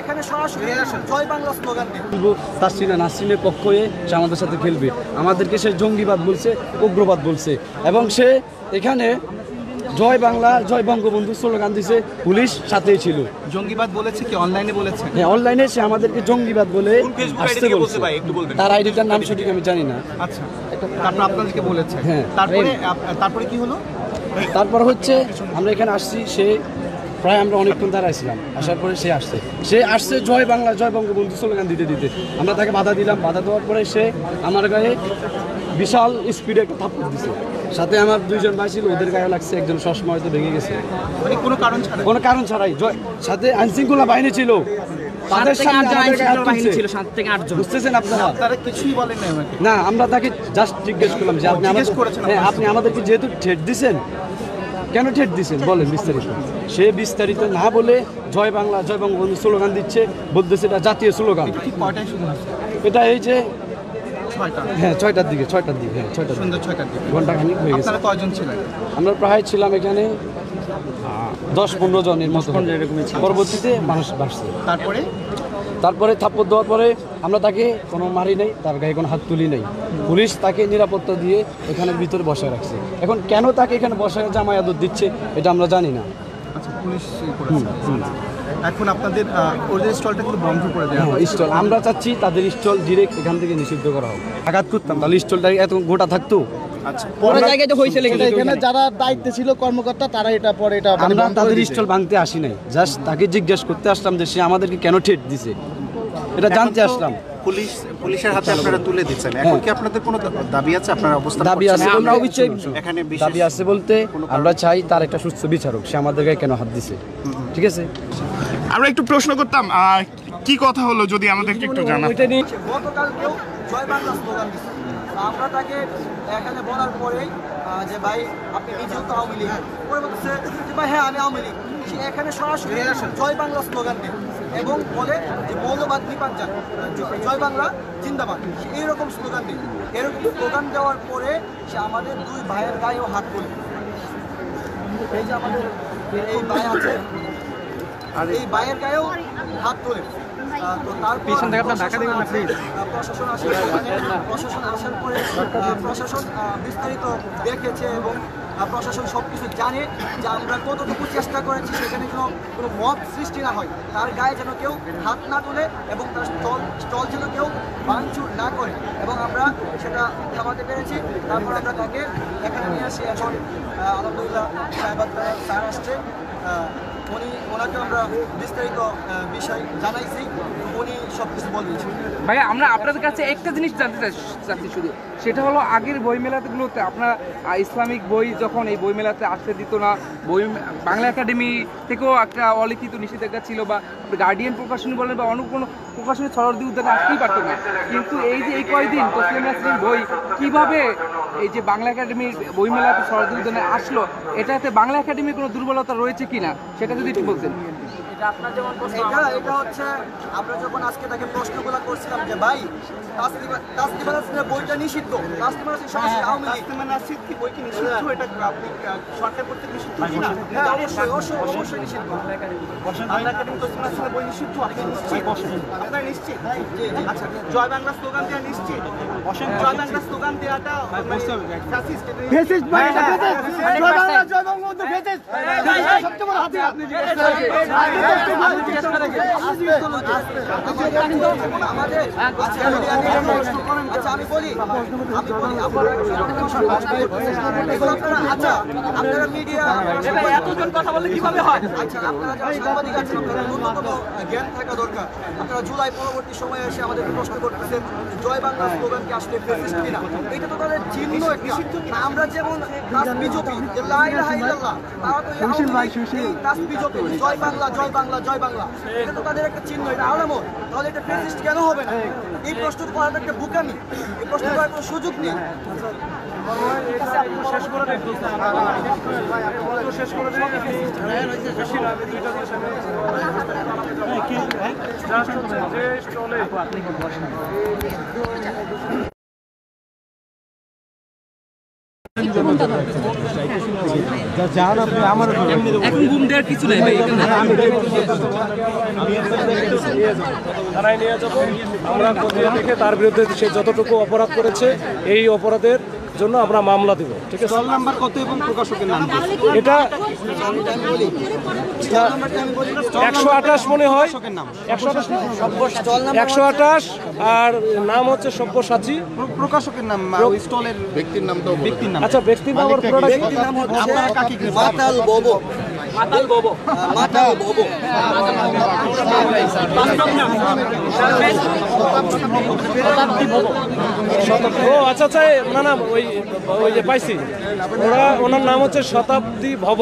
এখানে সরাসরি জয় বাংলা স্লোগান দিয়ে তাসরিনা নাসরিনের পক্ষ হয়ে সে আমাদের সাথে খেলবে। আমাদেরকে সে জঙ্গিবাদ বলছে, উগ্রবাদ বলছে এবং সে এখানে জয় বাংলা জয় বঙ্গবন্ধু স্লোগান দিছে। পুলিশ সাথেই ছিল। জঙ্গিবাদ বলেছে কি অনলাইনে বলেছে? হ্যাঁ, অনলাইনে সে আমাদেরকে জঙ্গিবাদ বলে আসতে বলছে। তার আইডিটার নাম সঠিক আমি জানি না। আচ্ছা, তারপর আপনাদেরকে বলেছে। হ্যাঁ, তারপরে কি হলো? তারপর হচ্ছে আমরা এখানে আসছি, সে প্রায় আমরা অনেকক্ষণ দাঁড়াইছিলাম। আসার পরে সে আসছে জয় বাংলা জয় বঙ্গবন্ধু স্লোগান দিতে দিতে আমরা তাকে বাধা দিলাম। বাধা দেওয়ার পরে সে আমার গায়ে বিশাল স্পিডে একটা থাপ্পড় দিছে। সাথে আমার দুইজন ভাই ছিল, ওদের গায়ে লাগছে, একজন চশমা হয়তো ভেঙে গেছে মানে কোনো কারণ ছাড়াই। সাথে আইনশৃঙ্খলা বাহিনী ছিল, তাদের সামনে বুঝতেছেন আপনারা? তারা কিছুই বলেন না, আমরা তাকে জাস্ট জিজ্ঞেস করলাম যে আপনি আমাদেরকে যেহেতু ঠেট দিছেন, কেন ঠেট দিচ্ছেন বলেন বিস্তারিত। সে বিস্তারিত না বলে জয় বাংলা জয় বঙ্গবন্ধু স্লোগান দিচ্ছে, বলতেছে এটা জাতীয় স্লোগান। এটা এই যে হ্যাঁ 6টার দিকে হ্যাঁ 6টার ঘন্টাখানিক হয়ে গেছে। কয়জন ছিলেন? আমরা প্রায় ছিলাম এখানে 10-15 জনের মতো। পরবর্তীতে মানুষ বাড়ছে। তারপরে থাপ্পড় দেওয়ার পরে আমরা তাকে কোনো মারি নাই, তার গায়ে কোনো হাত তুলি নাই। পুলিশ তাকে নিরাপত্তা দিয়ে এখানের ভিতরে বসায় রাখছে। এখন কেন তাকে এখানে বসায় জামাই আদর দিচ্ছে এটা আমরা জানি না। আচ্ছা, পুলিশ এখন আপনাদের ওদের স্টলটা কিন্তু বন্ধ করে দেওয়া হয়। স্টল আমরা চাচ্ছি তাদের স্টল ডিরেক্ট এখান থেকে নিষিদ্ধ করা হোক। আঘাত করতাম তাহলে স্টলটা এত গোটা থাকতো। আচ্ছা, পরে জায়গায় তো হয়েছিল এখানে যারা দায়িত্বে ছিল কর্মকর্তা তারা এটা আমরা তাদের স্টল ভাঙতে আসি নাই, জাস্ট তাকে জিজ্ঞেস করতে আসলাম যে সে আমাদেরকে কেন ঠেট দিছে, এটা জানতে আসলাম। পুলিশের হাতে আপনারা তুলে দিচ্ছেন। এখন কি আপনাদের কোনো দাবি আছে? আপনার অবস্থান দাবি আছে, এখানে দাবি আছে বলতে আমরা চাই তার একটা সুস্থ বিচার হোক। সে আমাদের গায়ে কেন হাত দিছে, ঠিক আছে? আমরা একটু প্রশ্ন করতাম, কি কথা হলো যদি আমাদেরকে একটু জানান। গতকাল কেউ জয় বাংলা স্লোগান দিচ্ছে, আমরা তাকে এখানে বলার পরেই যে ভাই আপনি নিজেও তো আওয়ামী লীগ, পরে বলছে যে ভাই হ্যাঁ আমি আওয়ামী লীগ। সে এখানে সরাসরি জয় বাংলা স্লোগান দেয় এবং বলে যে মৌলবাদ নিপাঞ্জান, জয় বাংলা জিন্দাবাদ, এইরকম স্লোগান দেয়। এরকম স্লোগান দেওয়ার পরে সে আমাদের দুই ভাইয়ের গায়েও হাত তোলে। এই যে আমাদের এই ভাই আছে, আর এই ভাইয়ের গায়েও হাত তোলে। তো তারপর প্রশাসন আসার পরে প্রশাসন বিস্তারিত দেখেছে এবং প্রশাসন সব কিছু জানে যে আমরা কতটুকু চেষ্টা করেছি সেখানে যেন কোনো মব সৃষ্টি না হয়, তার গায়ে যেন কেউ হাত না তোলে এবং তার স্টল যেন কেউ ভাঙচুর না করে, এবং আমরা সেটা থামাতে পেরেছি। তারপর আমরা তাকে এখানে নিয়ে আসি। এখন আলহামদুলিল্লাহ স্যার আসছে, ওনাকে আমরা বিস্তারিত বিষয় জানাইছি, উনি সব কিছু বলবেন। ভাইয়া আমরা আপনাদের কাছে একটা জিনিস জানতে চাচ্ছি শুধু, সেটা হলো আগের বই মেলাগুলোতে আপনারা ইসলামিক বই যখন এই বই মেলাতে আসতে দিত না, বাংলা একাডেমি থেকেও একটা অলিখিত নিষেধাজ্ঞা ছিল, বা গার্ডিয়ান প্রকাশনী বলেন বা অন্য কোনো প্রকাশনী সরদি উদ্যানে আসতেই পারত না। কিন্তু এই যে এই কয়দিন তসলিমা নাসরিন বই কিভাবে এই যে বাংলা একাডেমির বই মেলাতে সরদি উদ্যানে আসলো, এটাতে বাংলা একাডেমির কোনো দুর্বলতা রয়েছে কিনা সেটা যদি একটু বলতেন। এটা হচ্ছে আমরা যখন আজকে তাকে প্রশ্নগুলো করছিলাম যে ভাই তাসলিমা নাসরিনের বইটা নিষিদ্ধ, তাসলিমা নাসরিন সরাসরি আওয়ামী লীগ, তাসলিমা নাসরিন কি বই কি নিষিদ্ধ, এটা আপনি সরকার কর্তৃক নিষিদ্ধ কিনা? হ্যাঁ অবশ্যই নিষিদ্ধ। বাংলা একাডেমি তাসলিমা নাসরিনের বই নিষিদ্ধ, আপনি নিশ্চিত? আপনারা নিশ্চিত? আচ্ছা, জয় বাংলা স্লোগান দেওয়া নিশ্চিত? জয় বাংলা স্লোগান দেওয়াটা ফ্যাসিস্ট, ফ্যাসিস্ট মানে জয় বাংলা জয় বঙ্গবন্ধু ফ্যাসিস্ট, সবচেয়ে বড় হাতিয়ার। আপনি আমি বলি আপনারা মিডিয়া এতজন কথা বললে কিভাবে হয়? আচ্ছা, আপনারা যারা সাংবাদিক আছেন আপনারা ন্যূনতম জ্ঞান থাকা দরকার। আপনারা জুলাই পরবর্তী সময়ে এসে আমাদেরকে প্রশ্ন করতেছেন জয় বাংলা স্লোগান কি আসলে ফ্যাসিস্ট কিনা? এটা তো তাদের চিহ্ন একটা। আমরা যেমন বিজেপি যে লা ইলাহা ইল্লাল্লাহ, তারা তো বিজেপি জয় বাংলা জয় বাংলা জয় বাংলা, এটা তো তাদের একটা চিহ্ন, এটা আলামত। তাহলে এটা ফ্যাসিস্ট কেন হবে না? এই প্রশ্ন করার একটা বুকামি, এই প্রশ্ন করার কোনো সুযোগ নেই। শেষ করে যান আপনি আমার এখন ঘুম দেওয়ার কিছু নেই ভাই এখানে। থানায় নিয়ে যাবো আমরা খতিয়ে দেখে তার বিরুদ্ধে সে যতটুকু অপরাধ করেছে এই অপরাধের জন্য আমরা মামলা দেব। ঠিক আছে, স্টল নাম্বার কত এবং প্রকাশকের নাম কি? এটা 128 মনে হয়, 128 আর নাম হচ্ছে সব্যসাচী। প্রকাশকের নাম স্টলের ব্যক্তির নাম আচ্ছা, ব্যক্তির নাম আর প্রোডাক্ট মাতাল বোবো ও আচ্ছা আচ্ছা, না না ওই যে পাইছি, ওনার নাম হচ্ছে শতাব্দী ভব।